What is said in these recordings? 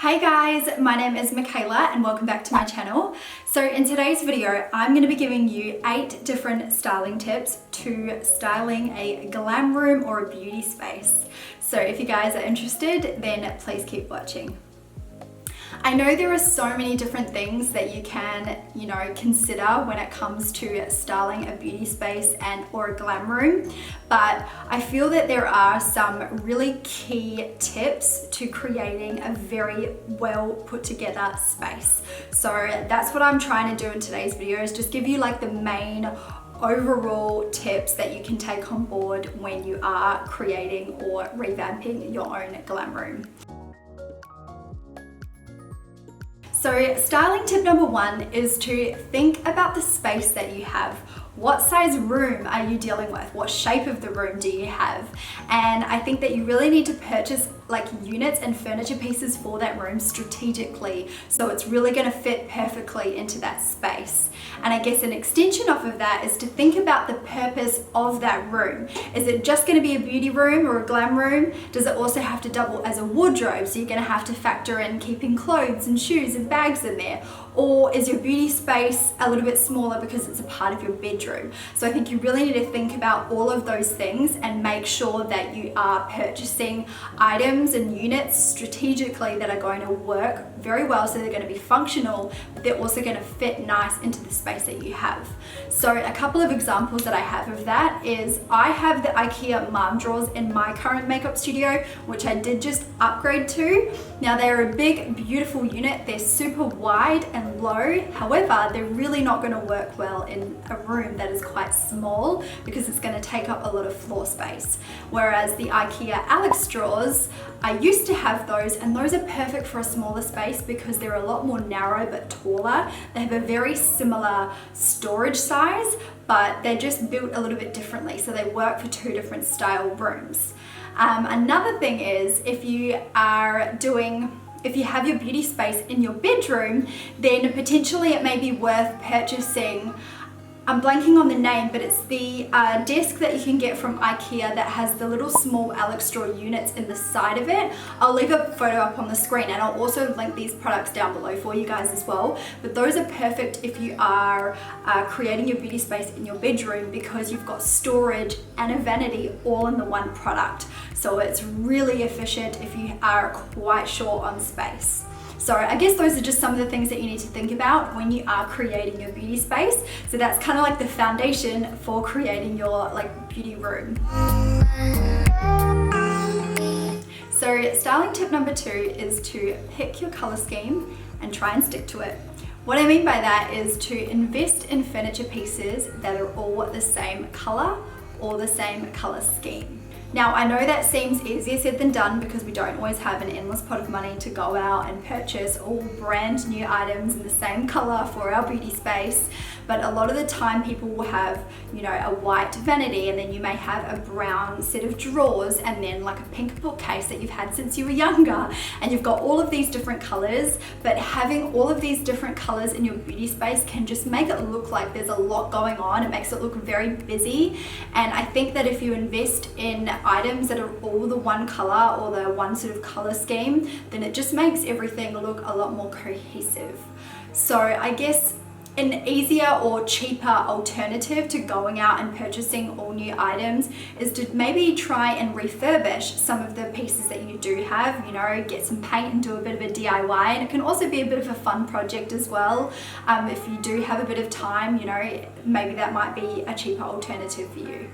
Hey guys, my name is Mykaela and welcome back to my channel. So in today's video, I'm going to be giving you 8 different styling tips to styling a glam room or a beauty space. So if you guys are interested, then please keep watching. I know there are so many different things that you can, consider when it comes to styling a beauty space or a glam room, but I feel that there are some really key tips to creating a very well put together space. So that's what I'm trying to do in today's video, is just give you like the main overall tips that you can take on board when you are creating or revamping your own glam room. So styling tip number 1 is to think about the space that you have. What size room are you dealing with? What shape of the room do you have? And I think that you really need to purchase like units and furniture pieces for that room strategically, so it's really going to fit perfectly into that space. And I guess an extension off of that is to think about the purpose of that room. Is it just going to be a beauty room or a glam room? Does it also have to double as a wardrobe, so you're going to have to factor in keeping clothes and shoes and bags in there? Or is your beauty space a little bit smaller because it's a part of your bedroom? So I think you really need to think about all of those things and make sure that you are purchasing items and units strategically that are going to work very well, so they're going to be functional, but they're also going to fit nice into the space that you have. So a couple of examples that I have of that is I have the IKEA mom drawers in my current makeup studio, which I did just upgrade to. Now they're a big, beautiful unit. They're super wide and low. However, they're really not going to work well in a room that is quite small because it's going to take up a lot of floor space. Whereas the IKEA Alex drawers, I used to have those, and those are perfect for a smaller space because they're a lot more narrow but taller. They have a very similar storage size, but they're just built a little bit differently, so they work for 2 different style rooms. Another thing is if you have your beauty space in your bedroom, then potentially it may be worth purchasing, I'm blanking on the name, but it's the desk that you can get from IKEA that has the little small Alex drawer units in the side of it. I'll leave a photo up on the screen, and I'll also link these products down below for you guys as well. But those are perfect if you are creating your beauty space in your bedroom, because you've got storage and a vanity all in the one product. So it's really efficient if you are quite short on space. So I guess those are just some of the things that you need to think about when you are creating your beauty space. So that's kind of like the foundation for creating your beauty room. So styling tip number 2 is to pick your color scheme and try and stick to it. What I mean by that is to invest in furniture pieces that are all the same color or the same color scheme. Now, I know that seems easier said than done because we don't always have an endless pot of money to go out and purchase all brand new items in the same color for our beauty space. But a lot of the time people will have, a white vanity, and then you may have a brown set of drawers, and then like a pink bookcase that you've had since you were younger. And you've got all of these different colors, but having all of these different colors in your beauty space can just make it look like there's a lot going on. It makes it look very busy. And I think that if you invest in items that are all the one color or the one sort of color scheme, then it just makes everything look a lot more cohesive. So I guess an easier or cheaper alternative to going out and purchasing all new items is to maybe try and refurbish some of the pieces that you do have, get some paint and do a bit of a DIY. And it can also be a bit of a fun project as well. If you do have a bit of time, maybe that might be a cheaper alternative for you.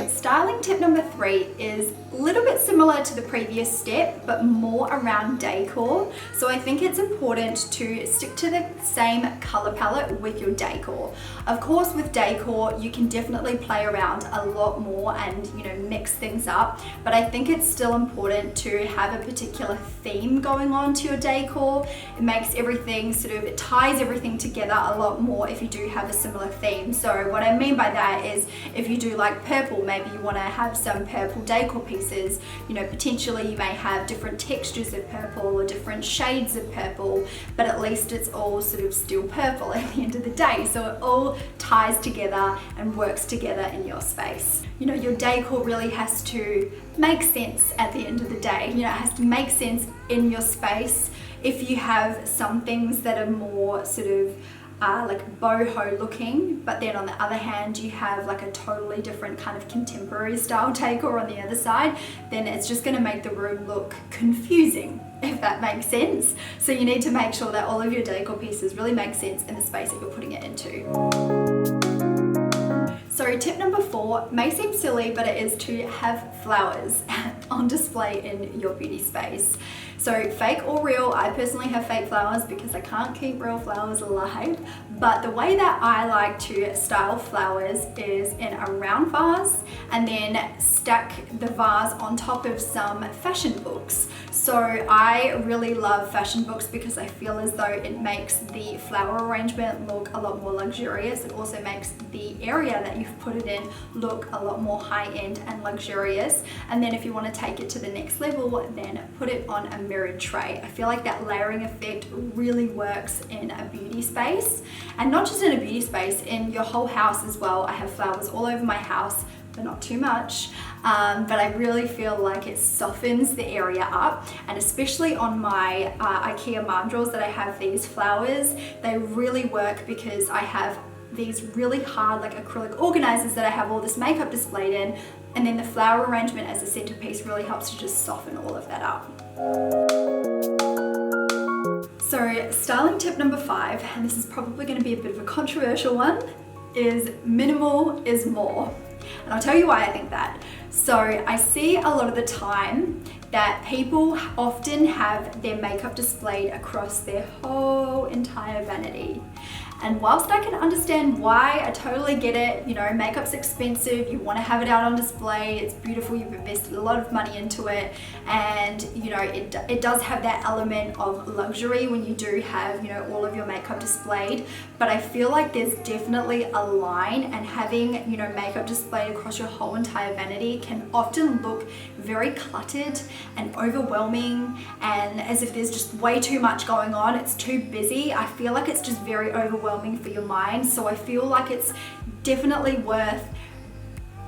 Styling tip number 3 is a little bit similar to the previous step, but more around decor. So I think it's important to stick to the same color palette with your decor. Of course, with decor, you can definitely play around a lot more and, mix things up, but I think it's still important to have a particular theme going on to your decor. It makes everything it ties everything together a lot more if you do have a similar theme. So what I mean by that is if you do like purple, maybe you want to have have some purple decor pieces, you know, potentially you may have different textures of purple or different shades of purple, but at least it's all sort of still purple at the end of the day. So it all ties together and works together in your space. You know, your decor really has to make sense at the end of the day. You know, it has to make sense in your space. If you have some things that are more sort of like boho looking, but then on the other hand you have like a totally different kind of contemporary style decor on the other side, then it's just going to make the room look confusing, if that makes sense. So you need to make sure that all of your decor pieces really make sense in the space that you're putting it into. So tip number 4 may seem silly, but it is to have flowers on display in your beauty space. So fake or real, I personally have fake flowers because I can't keep real flowers alive. But the way that I like to style flowers is in a round vase and then stack the vase on top of some fashion books. So I really love fashion books because I feel as though it makes the flower arrangement look a lot more luxurious. It also makes the area that you've put it in look a lot more high-end and luxurious. And then if you want to take it to the next level, then put it on a mirrored tray. I feel like that layering effect really works in a beauty space, and not just in a beauty space, in your whole house as well. I have flowers all over my house, but not too much, but I really feel like it softens the area up. And especially on my IKEA mandrels that I have these flowers, they really work because I have these really hard like acrylic organizers that I have all this makeup displayed in, and then the flower arrangement as a centerpiece really helps to just soften all of that up. So styling tip number 5, and this is probably going to be a bit of a controversial one, is minimal is more. And I'll tell you why I think that. So I see a lot of the time that people often have their makeup displayed across their whole entire vanity. And whilst I can understand why, I totally get it, you know, makeup's expensive, you want to have it out on display, it's beautiful, you've invested a lot of money into it, and you know, it does have that element of luxury when you do have, you know, all of your makeup displayed. But I feel like there's definitely a line, and having, you know, makeup displayed across your whole entire vanity can often look very cluttered and overwhelming, and as if there's just way too much going on, it's too busy. I feel like it's just very overwhelming for your mind. So I feel like it's definitely worth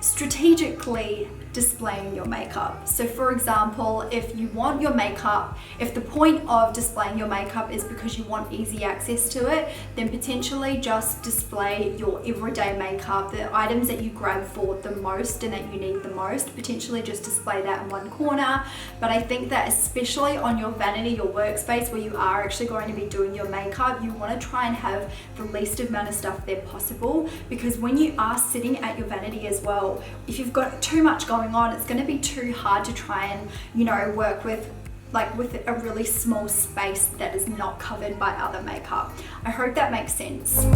strategically displaying your makeup. So for example, if you want your makeup, if the point of displaying your makeup is because you want easy access to it, then potentially just display your everyday makeup, the items that you grab for the most and that you need the most, potentially just display that in one corner. But I think that especially on your vanity, your workspace where you are actually going to be doing your makeup, you want to try and have the least amount of stuff there possible, because when you are sitting at your vanity as well, if you've got too much going on, it's going to be too hard to try and, you know, work with a really small space that is not covered by other makeup. I hope that makes sense.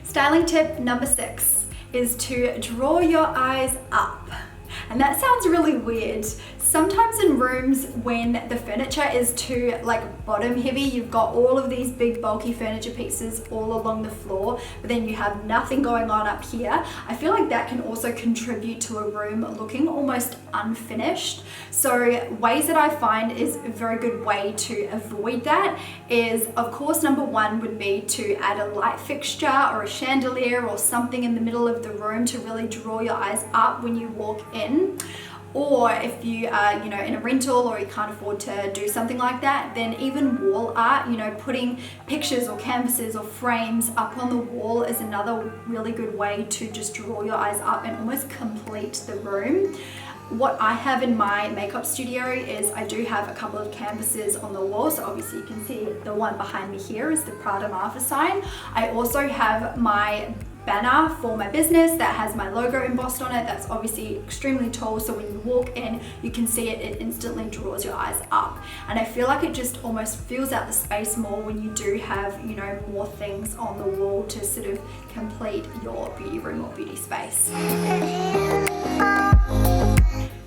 Styling tip number 6 is to draw your eyes up. And that sounds really weird. Sometimes in rooms when the furniture is too like bottom heavy, you've got all of these big bulky furniture pieces all along the floor, but then you have nothing going on up here. I feel like that can also contribute to a room looking almost unfinished. So ways that I find is a very good way to avoid that is, of course, number 1 would be to add a light fixture or a chandelier or something in the middle of the room to really draw your eyes up when you walk in. Or if you are, you know, in a rental or you can't afford to do something like that, then even wall art, you know, putting pictures or canvases or frames up on the wall is another really good way to just draw your eyes up and almost complete the room. What I have in my makeup studio is I do have a couple of canvases on the wall. So obviously you can see the one behind me here is the Prada Marfa sign. I also have my banner for my business that has my logo embossed on it. That's obviously extremely tall, so when you walk in you can see it, it instantly draws your eyes up. And I feel like it just almost fills out the space more when you do have, you know, more things on the wall to sort of complete your beauty room or beauty space.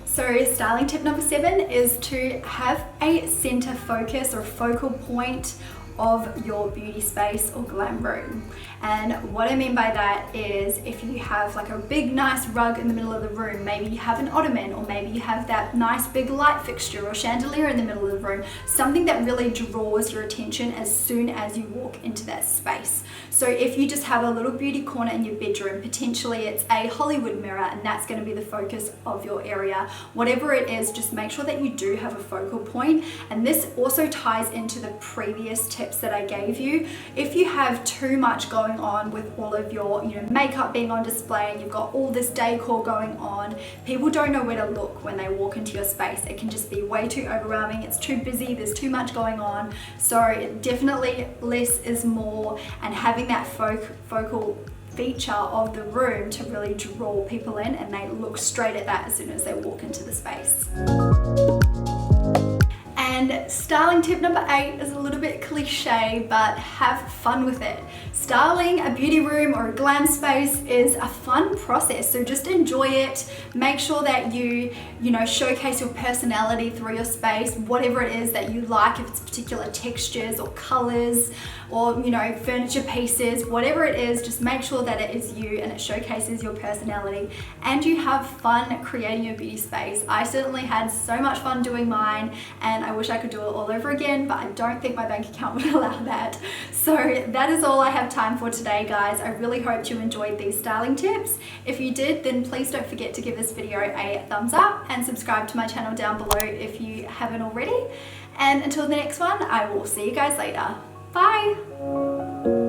So styling tip number 7 is to have a center focus or focal point of your beauty space or glam room. And what I mean by that is if you have like a big nice rug in the middle of the room, maybe you have an ottoman, or maybe you have that nice big light fixture or chandelier in the middle of the room, something that really draws your attention as soon as you walk into that space. So if you just have a little beauty corner in your bedroom, potentially it's a Hollywood mirror and that's going to be the focus of your area. Whatever it is, just make sure that you do have a focal point. And this also ties into the previous tips that I gave you. If you have too much going on with all of your makeup being on display and you've got all this decor going on, people don't know where to look when they walk into your space. It can just be way too overwhelming, it's too busy, there's too much going on. So definitely less is more, and having that focal feature of the room to really draw people in, and they look straight at that as soon as they walk into the space. And styling tip number 8 is a little bit cliche, but have fun with it. Styling a beauty room or a glam space is a fun process, so just enjoy it. Make sure that you showcase your personality through your space, whatever it is that you like, if it's particular textures or colors or furniture pieces, whatever it is, just make sure that it is you and it showcases your personality and you have fun creating your beauty space. I certainly had so much fun doing mine, and I wish I could do it all over again, but I don't think my bank account would allow that. So that is all I have time for today, guys. I really hope you enjoyed these styling tips. If you did, then please don't forget to give this video a thumbs up and subscribe to my channel down below if you haven't already. And until the next one, I will see you guys later. Bye!